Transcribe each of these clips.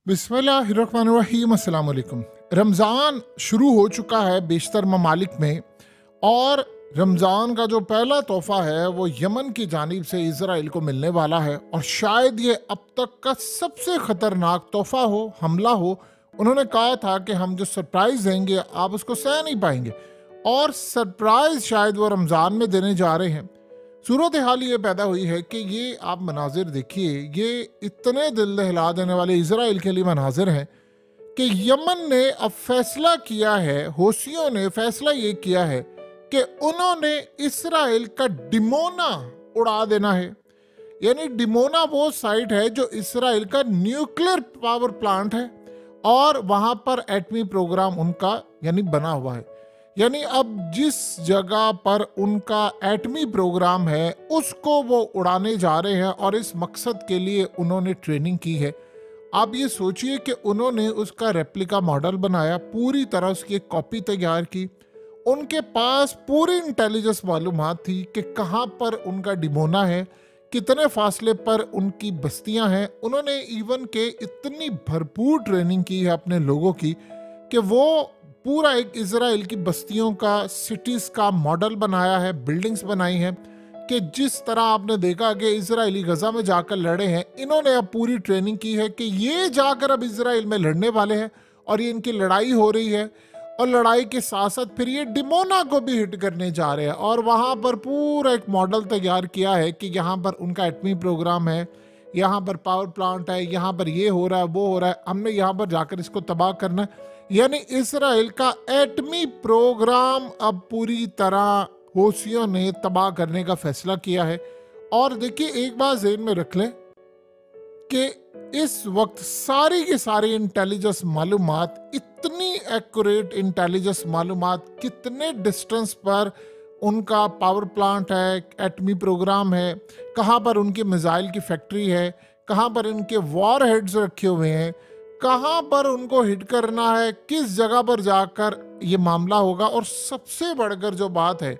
बिस्मिल्लाहिर्रहमानिर्रहीम। अस्सलाम वालेकुम। रमज़ान शुरू हो चुका है बेशतर ममालिक में, और रमज़ान का जो पहला तोहफ़ा है वो यमन की जानिब से इज़राइल को मिलने वाला है, और शायद ये अब तक का सबसे ख़तरनाक तोहफ़ा हो, हमला हो। उन्होंने कहा था कि हम जो सरप्राइज़ देंगे आप उसको सह नहीं पाएंगे, और सरप्राइज़ शायद वो रमज़ान में देने जा रहे हैं। सूरत हाल ये पैदा हुई है कि ये आप मनाजिर देखिए, ये इतने दिल दहला देने वाले इज़राइल के लिए मनाजिर हैं कि यमन ने अब फैसला किया है, हौसियों ने फैसला ये किया है कि उन्होंने इसराइल का डिमोना उड़ा देना है। यानी डिमोना वो साइट है जो इसराइल का न्यूक्लियर पावर प्लांट है, और वहाँ पर एटमी प्रोग्राम उनका यानी बना हुआ है। यानी अब जिस जगह पर उनका एटमी प्रोग्राम है उसको वो उड़ाने जा रहे हैं, और इस मकसद के लिए उन्होंने ट्रेनिंग की है। आप ये सोचिए कि उन्होंने उसका रेप्लिका मॉडल बनाया, पूरी तरह उसकी एक कॉपी तैयार की। उनके पास पूरी इंटेलिजेंस मालूमात थी कि कहाँ पर उनका डिमोना है, कितने फासले पर उनकी बस्तियां हैं। उन्होंने इवन के इतनी भरपूर ट्रेनिंग की है अपने लोगों की कि वो पूरा एक इजराइल की बस्तियों का, सिटीज़ का मॉडल बनाया है, बिल्डिंग्स बनाई हैं कि जिस तरह आपने देखा कि इजरायली गजा में जाकर लड़े हैं, इन्होंने अब पूरी ट्रेनिंग की है कि ये जाकर अब इजराइल में लड़ने वाले हैं, और ये इनकी लड़ाई हो रही है। और लड़ाई के साथ साथ फिर ये डिमोना को भी हिट करने जा रहे हैं, और वहाँ पर पूरा एक मॉडल तैयार किया है कि यहाँ पर उनका एटमी प्रोग्राम है, यहाँ पर पावर प्लांट है, यहाँ पर ये हो रहा है, वो हो रहा है, हमने यहाँ पर जाकर इसको तबाह करना है। यानी इसराइल का एटमी प्रोग्राम अब पूरी तरह हौसियों ने तबाह करने का फैसला किया है। और देखिए, एक बात ज़हन में रख लें कि इस वक्त सारी की सारी इंटेलिजेंस मालूमात, इतनी एक्यूरेट इंटेलिजेंस मालूमात, कितने डिस्टेंस पर उनका पावर प्लांट है, एटमी प्रोग्राम है, कहाँ पर उनकी मिसाइल की फैक्ट्री है, कहाँ पर इनके वॉर हेड्स रखे हुए हैं, कहाँ पर उनको हिट करना है, किस जगह पर जाकर ये मामला होगा। और सबसे बढ़कर जो बात है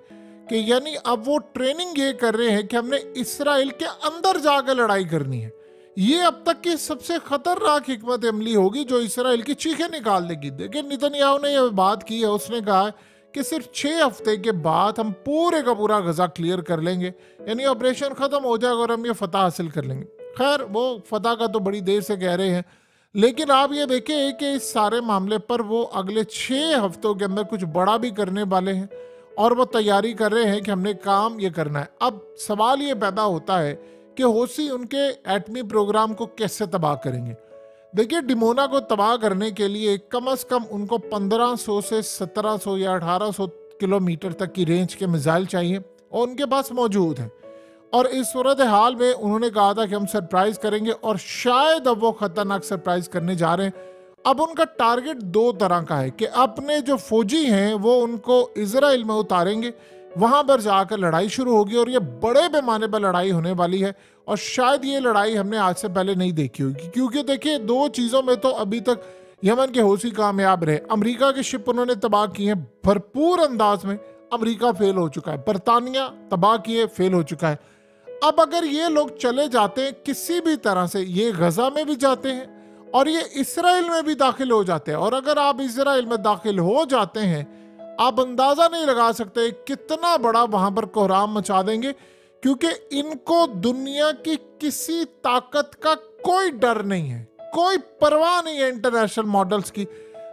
कि यानी अब वो ट्रेनिंग ये कर रहे हैं कि हमने इसराइल के अंदर जाकर लड़ाई करनी है। ये अब तक की सबसे खतरनाक हिकमत अमली होगी जो इसराइल की चीखें निकाल देगी। देखिए, नेतन्याहू ने यह बात की है, उसने कहा कि सिर्फ 6 हफ्ते के बाद हम पूरे का पूरा गजा क्लियर कर लेंगे, यानी ऑपरेशन खत्म हो जाएगा और हम ये फतह हासिल कर लेंगे। खैर, वो फतह का तो बड़ी देर से कह रहे हैं, लेकिन आप ये देखें कि इस सारे मामले पर वो अगले 6 हफ्तों के अंदर कुछ बड़ा भी करने वाले हैं, और वो तैयारी कर रहे हैं कि हमने काम ये करना है। अब सवाल ये पैदा होता है कि हौसी उनके एटमी प्रोग्राम को कैसे तबाह करेंगे। देखिए, डिमोना को तबाह करने के लिए कम से कम उनको 1500 से 1700 या 1800 किलोमीटर तक की रेंज के मिसाइल चाहिए, और उनके पास मौजूद हैं। और इस सूरत हाल में उन्होंने कहा था कि हम सरप्राइज करेंगे, और शायद अब वो खतरनाक सरप्राइज करने जा रहे हैं। अब उनका टारगेट 2 तरह का है कि अपने जो फौजी हैं वो उनको इजराइल में उतारेंगे, वहां पर जाकर लड़ाई शुरू होगी, और ये बड़े पैमाने पर लड़ाई होने वाली है। और शायद ये लड़ाई हमने आज से पहले नहीं देखी होगी, क्योंकि देखिए, 2 चीज़ों में तो अभी तक यमन के हौसी कामयाब रहे। अमेरिका के शिप उन्होंने तबाह की है भरपूर अंदाज में, अमेरिका फेल हो चुका है, बरतानिया तबाह किए, फेल हो चुका है। अब अगर ये लोग चले जाते हैं किसी भी तरह से, ये गजा में भी जाते हैं और ये इसराइल में भी दाखिल हो जाते हैं, और अगर आप इसराइल में दाखिल हो जाते हैं, आप अंदाजा नहीं लगा सकते कितना बड़ा वहां पर कोहराम मचा देंगे, क्योंकि इनको दुनिया की किसी ताकत का कोई डर नहीं है, कोई परवाह नहीं है इंटरनेशनल मॉडल्स की।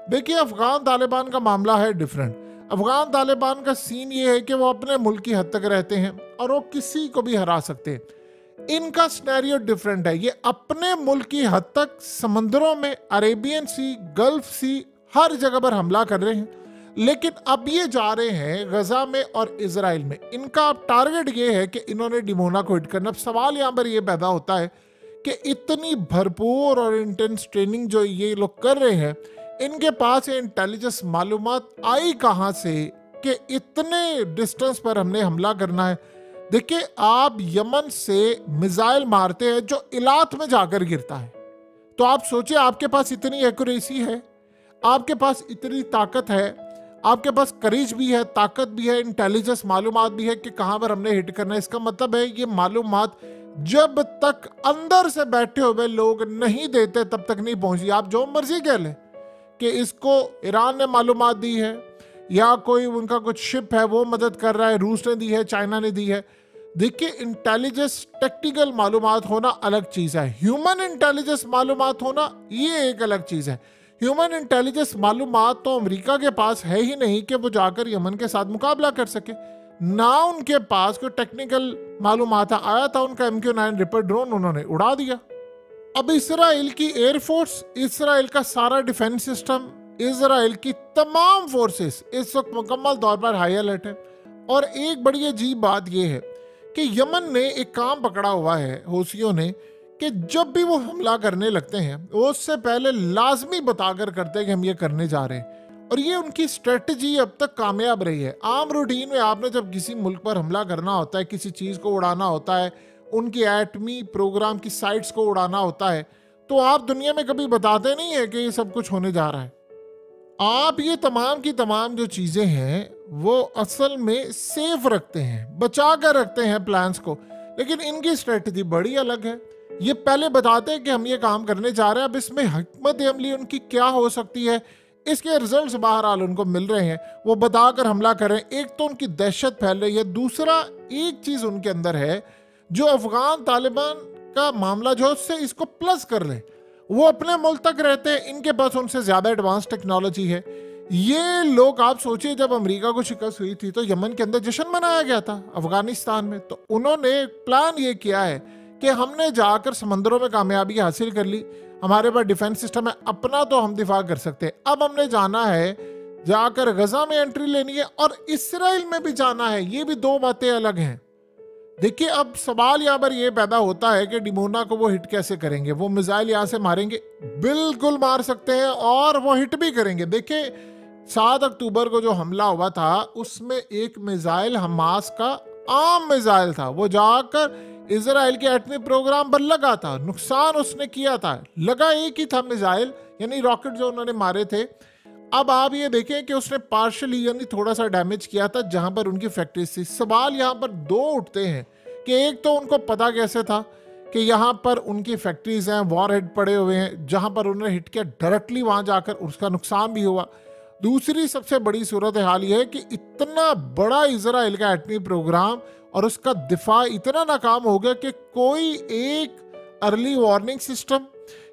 देखिए, अफगान तालिबान का मामला है डिफरेंट। अफगान तालिबान का सीन ये है कि वो अपने मुल्क की हद तक रहते हैं और वो किसी को भी हरा सकते हैं। इनका सिनेरियो डिफरेंट है, ये अपने मुल्क की हद तक समंदरों में, अरेबियन सी, गल्फ सी, हर जगह पर हमला कर रहे हैं। लेकिन अब ये जा रहे हैं गजा में और इजराइल में। इनका अब टारगेट ये है कि इन्होंने डिमोना को हिट करना। अब सवाल यहाँ पर ये पैदा होता है कि इतनी भरपूर और इंटेंस ट्रेनिंग जो ये लोग कर रहे हैं, इनके पास इंटेलिजेंस मालूमात आई कहाँ से कि इतने डिस्टेंस पर हमने हमला करना है। देखिए, आप यमन से मिसाइल मारते हैं जो इलात में जाकर गिरता है, तो आप सोचिए, आपके पास इतनी एक्यूरेसी है, आपके पास इतनी ताकत है, आपके पास करेज भी है, ताकत भी है, इंटेलिजेंस मालूमात भी है कि कहाँ पर हमने हिट करना है। इसका मतलब है ये मालूमात जब तक अंदर से बैठे हुए लोग नहीं देते तब तक नहीं पहुंची। आप जो मर्जी कह लें कि इसको ईरान ने मालूमात दी है या कोई उनका कुछ शिप है वो मदद कर रहा है, रूस ने दी है, चाइना ने दी है। देखिए, इंटेलिजेंस टेक्निकल मालूमात होना अलग चीज़ है, ह्यूमन इंटेलिजेंस मालूमात होना ये एक अलग चीज़ है। ह्यूमन इंटेलिजेंस मालूमात तो अमेरिका के पास है ही नहीं कि वो जाकर यमन के साथ मुकाबला कर सके, ना उनके पास कोई टेक्निकल मालूमात आया था। उनका MQ-9 रिपर ड्रोन उन्होंने उड़ा दिया। अब इसराइल की एयरफोर्स, इसराइल का सारा डिफेंस सिस्टम, इसराइल की तमाम फोर्सेस इस वक्त मुकम्मल तौर पर हाई अलर्ट है। और एक बड़ी अजीब बात यह है कि यमन ने एक काम पकड़ा हुआ है हौसियों ने कि जब भी वो हमला करने लगते हैं वो उससे पहले लाजमी बताकर करते हैं कि हम ये करने जा रहे हैं। और ये उनकी स्ट्रेटजी अब तक कामयाब रही है। आम रूटीन में आपने जब किसी मुल्क पर हमला करना होता है, किसी चीज़ को उड़ाना होता है, उनकी एटमी प्रोग्राम की साइट्स को उड़ाना होता है, तो आप दुनिया में कभी बताते नहीं है कि ये सब कुछ होने जा रहा है। आप ये तमाम की तमाम जो चीज़ें हैं वो असल में सेफ रखते हैं, बचा कर रखते हैं प्लान्स को। लेकिन इनकी स्ट्रेटजी बड़ी अलग है। ये पहले बताते हैं कि हम ये काम करने जा रहे हैं, अब इसमें हिकमत अमली उनकी क्या हो सकती है, इसके रिजल्ट्स बहरहाल उनको मिल रहे हैं, वो बताकर हमला करें। एक तो उनकी दहशत फैल रही है, दूसरा एक चीज़ उनके अंदर है जो अफगान तालिबान का मामला जो उससे इसको प्लस कर लें। वो अपने मुल्क तक रहते हैं, इनके पास उनसे ज़्यादा एडवांस टेक्नोलॉजी है। ये लोग, आप सोचिए, जब अमेरिका को शिकस्त हुई थी तो यमन के अंदर जश्न मनाया गया था अफगानिस्तान में। तो उन्होंने प्लान ये किया है कि हमने जाकर समंदरों में कामयाबी हासिल कर ली, हमारे पास डिफेंस सिस्टम है, अपना तो हम दिफा कर सकते हैं। अब हमने जाना है, जाकर गजा में एंट्री लेनी है और इसराइल में भी जाना है। ये भी दो बातें अलग हैं। देखिए, अब सवाल यहाँ पर ये पैदा होता है कि डिमोना को वो हिट कैसे करेंगे। वो मिसाइल यहाँ से मारेंगे, बिल्कुल मार सकते हैं, और वो हिट भी करेंगे। देखिए, 7 अक्टूबर को जो हमला हुआ था उसमें एक मिसाइल हमास का आम मिसाइल था, वो जाकर इजराइल के एटमी प्रोग्राम पर लगा था, नुकसान उसने किया था। लगा एक ही था मिसाइल, यानी रॉकेट जो उन्होंने मारे थे। अब आप ये देखें कि उसने पार्शली यानी थोड़ा सा डैमेज किया था जहां पर उनकी फैक्ट्रीज थी। सवाल यहाँ पर दो उठते हैं कि एक तो उनको पता कैसे था कि यहाँ पर उनकी फैक्ट्रीज हैं, वॉरहेड पड़े हुए हैं, जहां पर उन्होंने हिट किया डायरेक्टली वहां जाकर उसका नुकसान भी हुआ। दूसरी सबसे बड़ी सूरत हाल यह है कि इतना बड़ा इजराइल का एटमी प्रोग्राम और उसका दिफा इतना नाकाम हो गया कि कोई एक अर्ली वार्निंग सिस्टम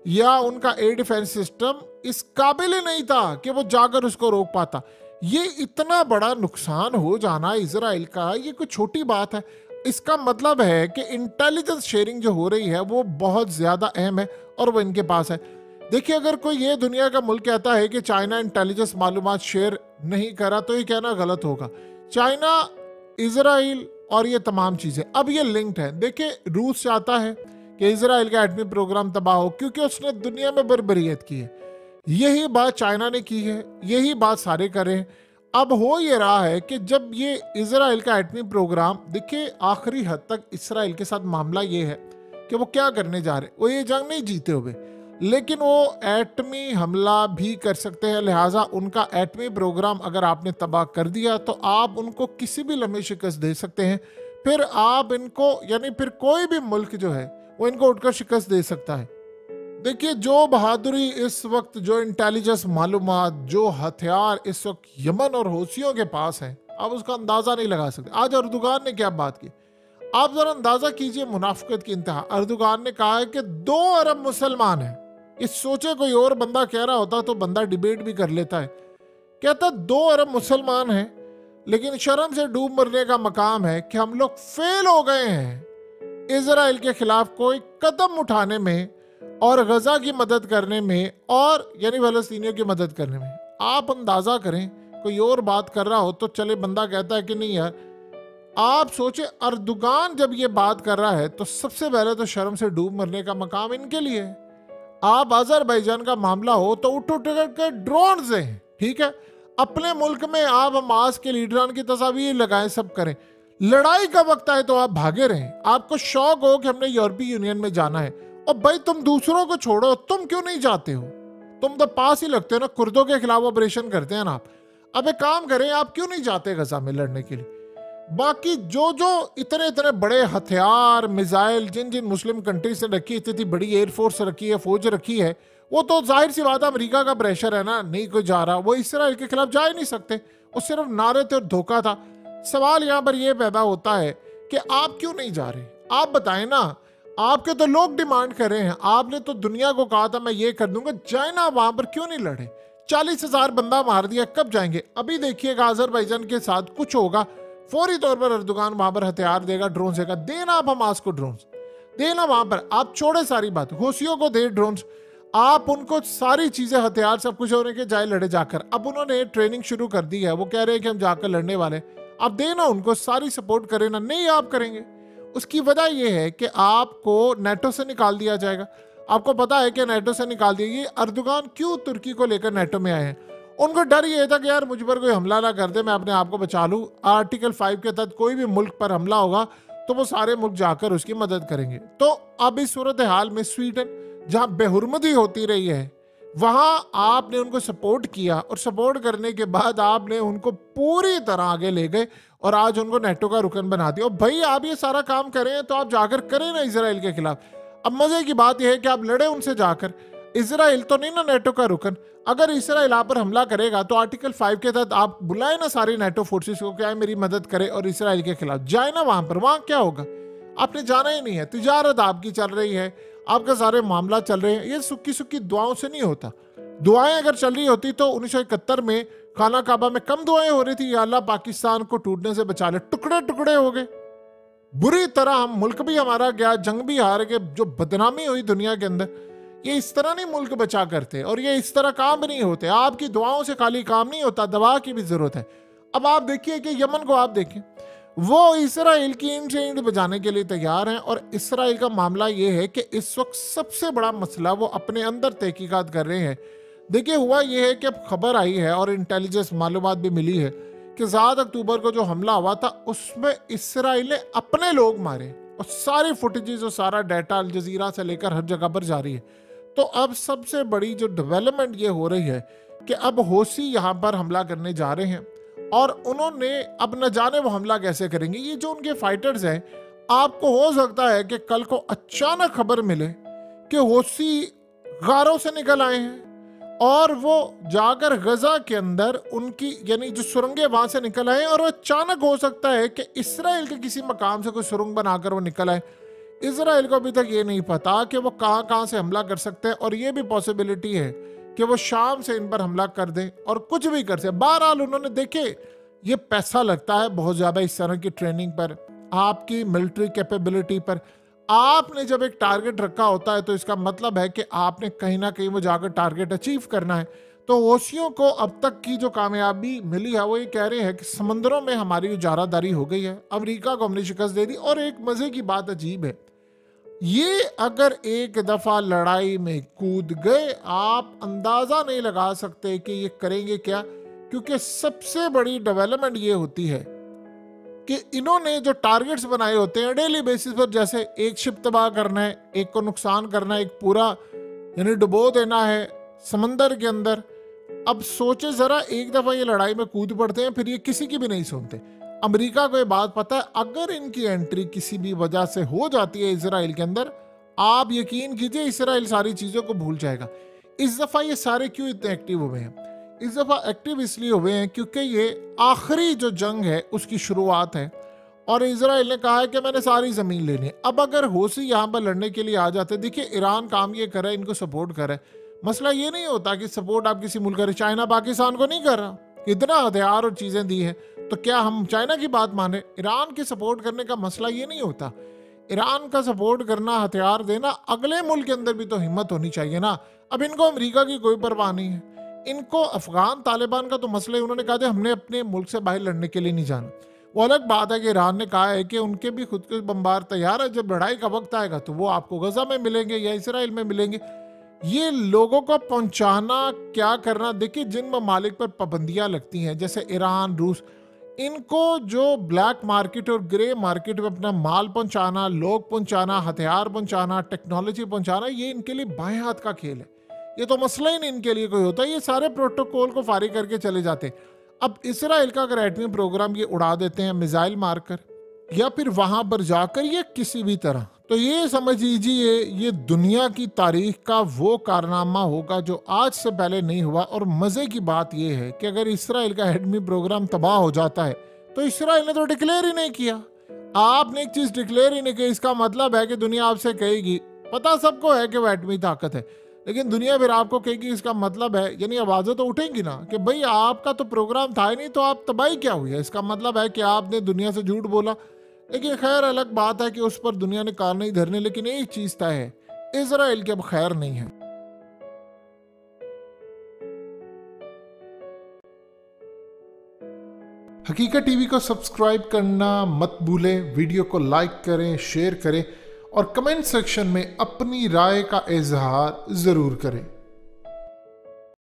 या उनका एयर डिफेंस सिस्टम इस काबिल ही नहीं था कि वो जाकर उसको रोक पाता। ये इतना बड़ा नुकसान हो जाना इजराइल का, ये कोई छोटी बात है। इसका मतलब है कि इंटेलिजेंस शेयरिंग जो हो रही है वो बहुत ज्यादा अहम है और वो इनके पास है। देखिए, अगर कोई ये दुनिया का मुल्क कहता है कि चाइना इंटेलिजेंस मालूमात शेयर नहीं करा तो ये कहना गलत होगा। चाइना, इजराइल और ये तमाम चीजें अब ये लिंक्ड है। देखिए, रूस चाहता है कि इजराइल का एटमी प्रोग्राम तबाह हो क्योंकि उसने दुनिया में बर्बरियत की है। यही बात चाइना ने की है, यही बात सारे करें। अब हो ये रहा है कि जब ये इजराइल का एटमी प्रोग्राम, देखिए आखिरी हद तक इसराइल के साथ मामला ये है कि वो क्या करने जा रहे, वो ये जंग नहीं जीते हुए, लेकिन वो एटमी हमला भी कर सकते हैं। लिहाजा उनका एटमी प्रोग्राम अगर आपने तबाह कर दिया तो आप उनको किसी भी लम्हे शिकस्त दे सकते हैं। फिर आप इनको, यानी फिर कोई भी मुल्क जो है वो इनको उठकर शिकस्त दे सकता है। देखिए, जो बहादुरी इस वक्त, जो इंटेलिजेंस मालूमात, जो हथियार इस वक्त यमन और हौसियों के पास हैं, आप उसका अंदाजा नहीं लगा सकते। आज अर्दुगान ने क्या बात की, आप जरा अंदाजा कीजिए मुनाफिकत की इंतहा। अर्दुगान ने कहा है कि 2 अरब मुसलमान हैं। इस सोचे कोई और बंदा कह रहा होता तो बंदा डिबेट भी कर लेता है। कहता 2 अरब मुसलमान हैं, लेकिन शर्म से डूब मरने का मकाम है कि हम लोग फेल हो गए हैं इजराइल के खिलाफ कोई कदम उठाने में और गजा की मदद करने में, और यानी फलस्तीनियों की मदद करने में। आप अंदाजा करें, कोई और बात कर रहा हो तो चले बंदा कहता है कि नहीं यार। आप सोचे, अर्दुगान जब ये बात कर रहा है तो सबसे पहले तो शर्म से डूब मरने का मकाम इनके लिए है। आप अजरबैजान का मामला हो तो उठ उठ के ड्रोन से, ठीक है, अपने मुल्क में आप हमास के लीडरान की तस्वीर लगाएं, सब करें। लड़ाई का वक्त आए तो आप भागे रहें। आपको शौक हो कि हमने यूरोपीय यूनियन में जाना है, और भाई तुम दूसरों को छोड़ो, तुम क्यों नहीं जाते हो? तुम तो पास ही लगते हो ना, कुर्दों के खिलाफ ऑपरेशन करते हैं ना आप। अब एक काम करें, आप क्यों नहीं जाते गजा में लड़ने के लिए? बाकी जो जो इतने इतने बड़े हथियार मिसाइल जिन जिन मुस्लिम कंट्रीज ने रखी, इतनी बड़ी एयरफोर्स रखी है, फौज रखी है, वो तो जाहिर सी बात है अमेरिका का प्रेशर है ना, नहीं कोई जा रहा, वो इसराइल के खिलाफ जा ही नहीं सकते, वो सिर्फ नारे थे और धोखा था। सवाल यहाँ पर यह पैदा होता है कि आप क्यों नहीं जा रहे, आप बताएं ना, आपके तो लोग डिमांड कर रहे हैं, आपने तो दुनिया को कहा था मैं ये कर दूंगा, जाए ना वहां पर, क्यों नहीं लड़े? 40,000 बंदा मार दिया, कब जाएंगे? अभी देखिएगा अजरबैजान के साथ कुछ होगा, फौरी तौर पर अर्दोगान वहां पर हथियार देगा, ड्रोन देगा, देना आप हमास को ड्रोन, देना वहां पर, आप छोड़े सारी बात, होशियों को दे ड्रोन, आप उनको सारी चीजें हथियार सब कुछ होने के जाए लड़े जाकर। अब उन्होंने ट्रेनिंग शुरू कर दी है, वो कह रहे हैं कि हम जाकर लड़ने वाले, आप देना उनको सारी सपोर्ट करें ना, नहीं आप करेंगे। उसकी वजह यह है कि आपको नेटो से निकाल दिया जाएगा। आपको पता है कि नेटो से निकाल दिया, ये अर्दोगान क्यों तुर्की को लेकर नेटो में आए हैं? उनको डर ये था कि यार मुझ पर कोई हमला ना कर दे, मैं अपने आप को बचा लूं, आर्टिकल 5 के तहत कोई भी मुल्क पर हमला होगा तो वो सारे मुल्क जाकर उसकी मदद करेंगे। तो अब इस सूरत हाल में स्वीडन जहां बेहुरमती होती रही है, वहां आपने उनको सपोर्ट किया, और सपोर्ट करने के बाद आपने उनको पूरी तरह आगे ले गए और आज उनको नेटो का रुकन बना दिया। और भाई आप ये सारा काम करें तो आप जाकर करें ना इसराइल के खिलाफ। अब मजे की बात यह है कि आप लड़े उनसे जाकर, इसराइल तो नहीं ना नेटो का रुकन, अगर इसराइल आप पर हमला करेगा तो आर्टिकल 5 के तहत आप बुलाए ना सारी नेटो फोर्सेस को, क्या मेरी मदद करे और इसराइल के खिलाफ जाए ना वहां पर, वहां क्या होगा? आपने जाना ही नहीं है, तिजारत आपकी चल रही है, आपका सारे मामला चल रहे हैं, ये सुक्की सुक्की दुआओं से नहीं होता। दुआएं अगर चल रही होती तो 1971 में खाना काबा में कम दुआएं हो रही थी, या अल्लाह पाकिस्तान को टूटने से बचा ले, टुकड़े टुकड़े हो गए बुरी तरह, हम मुल्क भी हमारा गया, जंग भी हार गए, जो बदनामी हुई दुनिया के अंदर। ये इस तरह नहीं मुल्क बचा करते, और ये इस तरह काम नहीं होते, आपकी दुआओं से खाली काम नहीं होता, दवा की भी जरूरत है। अब आप देखिए कि यमन को आप देखिए, वो इसराइल की ईंट से ईंट बजाने के लिए तैयार हैं, और इसराइल का मामला ये है कि इस वक्त सबसे बड़ा मसला वो अपने अंदर तहकीकात कर रहे हैं। देखिए हुआ ये है कि अब खबर आई है और इंटेलिजेंस मालूमात भी मिली है कि 7 अक्टूबर को जो हमला हुआ था उसमें इसराइल ने अपने लोग मारे, और सारी फुटेजेस और सारा डाटा अल जजीरा से लेकर हर जगह पर जारी है। तो अब सबसे बड़ी जो डेवलपमेंट ये हो रही है कि अब हौसी यहाँ पर हमला करने जा रहे हैं, और उन्होंने अब न जाने वो हमला कैसे करेंगे। ये जो उनके फाइटर्स हैं, आपको हो सकता है कि कल को अचानक खबर मिले कि हौसी गारों से निकल आए हैं, और वो जाकर गजा के अंदर उनकी यानी जो सुरंगें वहां से निकल आए, और वो अचानक हो सकता है कि इसराइल के किसी मकाम से कोई सुरंग बनाकर वो निकल आए। इसराइल को अभी तक ये नहीं पता कि वो कहाँ कहाँ से हमला कर सकते हैं, और ये भी पॉसिबिलिटी है कि वो शाम से इन पर हमला कर दें और कुछ भी कर सकते। बहरहाल उन्होंने देखे, ये पैसा लगता है बहुत ज़्यादा इस तरह की ट्रेनिंग पर, आपकी मिलिट्री कैपेबिलिटी पर। आपने जब एक टारगेट रखा होता है तो इसका मतलब है कि आपने कहीं ना कहीं वो जाकर टारगेट अचीव करना है। तो हौसियों को अब तक की जो कामयाबी मिली है वो ये कह रहे हैं कि समंदरों में हमारी उजारादारी हो गई है, अमेरिका को हमने शिकस्त दे दी। और एक मजे की बात अजीब है, ये अगर एक दफा लड़ाई में कूद गए, आप अंदाजा नहीं लगा सकते कि ये करेंगे क्या, क्योंकि सबसे बड़ी डेवलपमेंट ये होती है कि इन्होंने जो टारगेट्स बनाए होते हैं डेली बेसिस पर, जैसे एक शिप तबाह करना है, एक को नुकसान करना है, एक पूरा यानी डुबो देना है समंदर के अंदर। अब सोचे जरा, एक दफा ये लड़ाई में कूद पड़ते हैं, फिर ये किसी की भी नहीं सुनते। अमेरिका को ये बात पता है, अगर इनकी एंट्री किसी भी वजह से हो जाती है इसराइल के अंदर, आप यकीन कीजिए इसराइल सारी चीजों को भूल जाएगा। इस दफा ये सारे क्यों इतने एक्टिव हुए हैं? इस दफा एक्टिव इसलिए हुए हैं क्योंकि ये आखिरी जो जंग है उसकी शुरुआत है, और इसराइल ने कहा है कि मैंने सारी जमीन लेनी है। अब अगर हौसी यहाँ पर लड़ने के लिए आ जाते, देखिए ईरान काम ये करे, इनको सपोर्ट करे। मसला ये नहीं होता कि सपोर्ट आप किसी मुल्क करें, चाइना पाकिस्तान को नहीं कर रहा, इतना हथियार और चीजें दी है, तो क्या हम चाइना की बात माने? ईरान की सपोर्ट करने का मसला ये नहीं होता। ईरान का सपोर्ट करना, हथियार देना, अगले मुल्क के अंदर भी तो हिम्मत होनी चाहिए ना। अब इनको अमेरिका की कोई परवाह नहीं है, इनको अफगान तालिबान का तो मसला है, उन्होंने कहा था हमने अपने मुल्क से बाहर लड़ने के लिए नहीं जाना। वो अलग बात है कि ईरान ने कहा है कि उनके भी खुद के बम्बार तैयार है, जब लड़ाई का वक्त आएगा तो वो आपको गजा में मिलेंगे या इसराइल में मिलेंगे। ये लोगों को पहुंचाना क्या करना, देखिए जिन ममालिक पर पाबंदियां लगती हैं जैसे ईरान, रूस, इनको जो ब्लैक मार्केट और ग्रे मार्केट में अपना माल पहुंचाना, लोग पहुंचाना, हथियार पहुंचाना, टेक्नोलॉजी पहुंचाना, ये इनके लिए बाएं हाथ का खेल है। ये तो मसला ही नहीं इनके लिए कोई होता, ये सारे प्रोटोकॉल को फारिग करके चले जाते। अब इसराइल का अगर एटमी प्रोग्राम ये उड़ा देते हैं मिसाइल मारकर या फिर वहां पर जाकर या किसी भी तरह, तो ये समझ लीजिए ये दुनिया की तारीख का वो कारनामा होगा जो आज से पहले नहीं हुआ। और मजे की बात ये है कि अगर इसराइल का एटमी प्रोग्राम तबाह हो जाता है तो इसराइल ने तो डिक्लेयर ही नहीं किया। आपने एक चीज डिक्लेयर ही नहीं की, इसका मतलब है कि दुनिया आपसे कहेगी, पता सबको है कि वो एटमी ताकत है, लेकिन दुनिया फिर आपको कहेगी इसका मतलब है, यानी आवाजें तो उठेंगी ना कि भाई आपका तो प्रोग्राम था ही नहीं, तो आप तबाही क्या हुई है, इसका मतलब है कि आपने दुनिया से झूठ बोला। लेकिन खैर अलग बात है कि उस पर दुनिया ने कान नहीं धरने, लेकिन एक चीज तय है, इजराइल की अब खैर नहीं है। हकीकत टीवी को सब्सक्राइब करना मत भूलें, वीडियो को लाइक करें, शेयर करें और कमेंट सेक्शन में अपनी राय का इजहार जरूर करें।